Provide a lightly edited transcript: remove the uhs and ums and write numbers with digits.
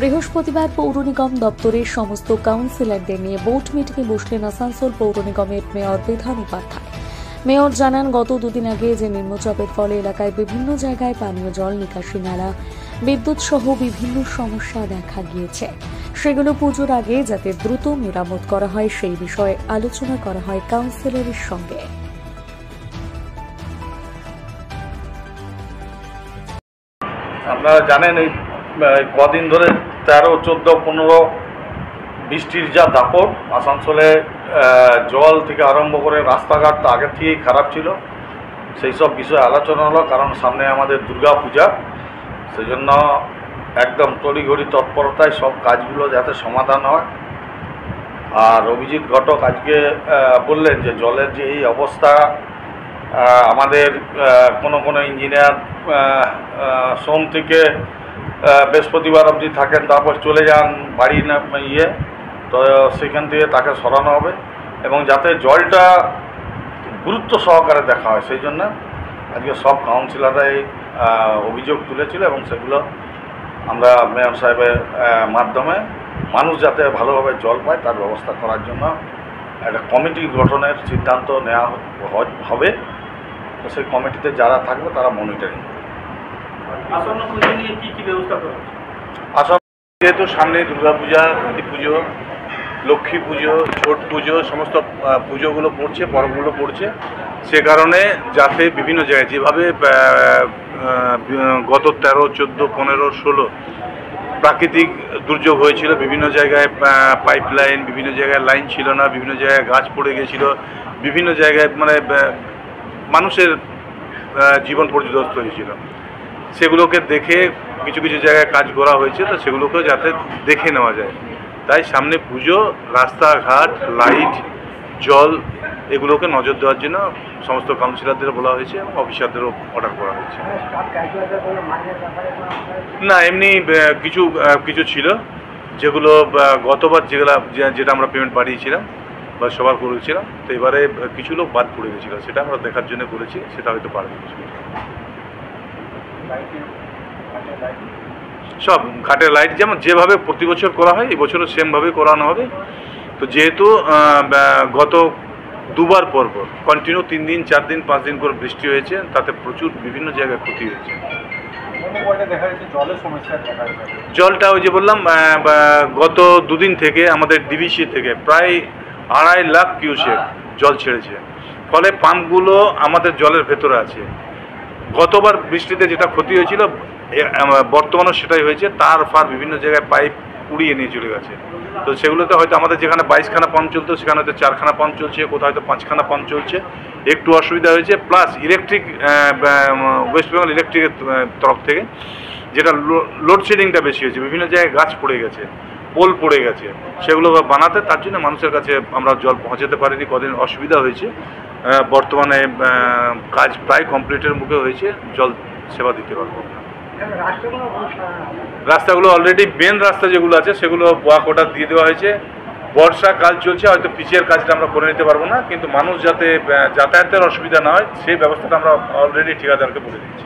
বৃহস্পতিবার পৌর নিগম দপ্তরের সমস্ত কাউন্সিলরদের নিয়ে বোর্ড মিটিংয়ে বসলেন আসানসোল পৌর নিগমের মেয়র বিধান উপাধ্যায়। মেয়র জানান, গত দুদিন আগে যে নিম্নচাপের ফলে এলাকায় বিভিন্ন জায়গায় পানীয় জল নিকাশি নালা, বিদ্যুৎ সহ বিভিন্ন সমস্যা দেখা গিয়েছে, সেগুলো পুজোর আগে যাতে দ্রুত মেরামত করা হয় সেই বিষয়ে আলোচনা করা হয় কাউন্সিলরের সঙ্গে। আপনারা জানেন এই কদিন ধরে 13, 14, 15 বৃষ্টির যা দাপট, আসানসোলে জল থেকে আরম্ভ করে রাস্তাঘাট তো আগের থেকেই খারাপ ছিল। সেই সব বিষয়ে আলোচনা হলো, কারণ সামনে আমাদের দুর্গা পূজা, সেই জন্য একদম তড়িঘড়ি তৎপরতায় সব কাজগুলো যাতে সমাধান হয়। আর অভিজিৎ ঘটক আজকে বললেন যে জলের যে এই অবস্থা, আমাদের কোনো ইঞ্জিনিয়ার সোম থেকে বৃহস্পতিবার অবধি থাকেন, তারপর চলে যান বাড়ি তো সেখান থেকে তাকে সরানো হবে এবং যাতে জলটা গুরুত্ব সহকারে দেখা হয়, সেই জন্য আজকে সব কাউন্সিলররাই অভিযোগ তুলেছিল এবং সেগুলো আমরা মেয়র সাহেবের মাধ্যমে মানুষ যাতে ভালোভাবে জল পায় তার ব্যবস্থা করার জন্য একটা কমিটি গঠনের সিদ্ধান্ত নেওয়া হবে। তো সেই কমিটিতে যারা থাকবে তারা মনিটরিং করবে। আসন্ন যেহেতু সামনে দুর্গাপূজা, কালী পুজো, লক্ষ্মী পুজো, ছট পুজো, সমস্ত পুজোগুলো পড়ছে, পর্বগুলো পড়ছে, সে কারণে যাতে বিভিন্ন জায়গায় যেভাবে গত 13, 14, 15, 16 প্রাকৃতিক দুর্যোগ হয়েছিল, বিভিন্ন জায়গায় পাইপলাইন, বিভিন্ন জায়গায় লাইন ছিল না, বিভিন্ন জায়গায় গাছ পড়ে গিয়েছিল, বিভিন্ন জায়গায় মানুষের জীবন পর্যদস্ত হয়েছিল, সেগুলোকে দেখে কিছু কিছু জায়গায় কাজ করা হয়েছে। তো সেগুলোকেও যাতে দেখে নেওয়া যায়, তাই সামনে পুজো, রাস্তাঘাট, লাইট, জল এগুলোকে নজর দেওয়ার জন্য সমস্ত কাউন্সিলরদের বলা হয়েছে এবং অফিসারদেরও অর্ডার করা হয়েছে। না, এমনি কিছু কিছু ছিল যেগুলো গতবার যেটা আমরা পেমেন্ট পাঠিয়েছিলাম বা সবার করেছিলাম, তো এবারে কিছু লোক বাদ পড়ে গেছিল, সেটা আমরা দেখার জন্য করেছি, সেটা হয়তো পারবে কিছু। সব ঘাটের লাইট যেভাবে প্রতি বছর করা হয়, এই বছরও সেমভাবে করানো হবে। তো যেহেতু গত দুবার পর কন্টিনিউ 3 দিন, 4 দিন, 5 দিন করে বৃষ্টি হয়েছে, তাতে প্রচুর বিভিন্ন জায়গায় ক্ষতি হয়েছে। জলটা ওই যে বললাম, গত দুদিন থেকে আমাদের ডিভিসি থেকে প্রায় 2.5 লাখ কিউসেক জল ছেড়েছে, ফলে পাম্পগুলো আমাদের জলের ভেতরে আছে। গতবার বৃষ্টিতে যেটা ক্ষতি হয়েছিল, বর্তমানেও সেটাই হয়েছে। তার ফার বিভিন্ন জায়গায় পাইপ উড়িয়ে নিয়ে চলে গেছে। তো সেগুলোতে হয়তো আমাদের যেখানে 22খানা পাম্প চলতো, সেখানে হয়তো 4খানা পাম্প চলছে, কোথাও হয়তো 5খানা পাম্প চলছে, একটু অসুবিধা হয়েছে। প্লাস ইলেকট্রিক, ওয়েস্ট বেঙ্গল ইলেকট্রিকের তরফ থেকে যেটা লোডশেডিংটা বেশি হয়েছে, বিভিন্ন জায়গায় গাছ পড়ে গেছে, পোল পড়ে গেছে, সেগুলো বানাতে, তার জন্য মানুষের কাছে আমরা জল পৌঁছাতে পারিনি, কদিন অসুবিধা হয়েছে। বর্তমানে কাজ প্রায় কমপ্লিটের মুখে হয়েছে, জল সেবা দিতে পারবো। রাস্তাগুলো অলরেডি মেন রাস্তা যেগুলো আছে সেগুলো কোটা দিয়ে দেওয়া হয়েছে। বর্ষাকাল চলছে, হয়তো পিচের কাজটা আমরা করে নিতে পারবো না, কিন্তু মানুষ যাতে যাতায়াতের অসুবিধা না হয় সেই ব্যবস্থাটা আমরা অলরেডি ঠিকাদারকে বলে দিচ্ছি।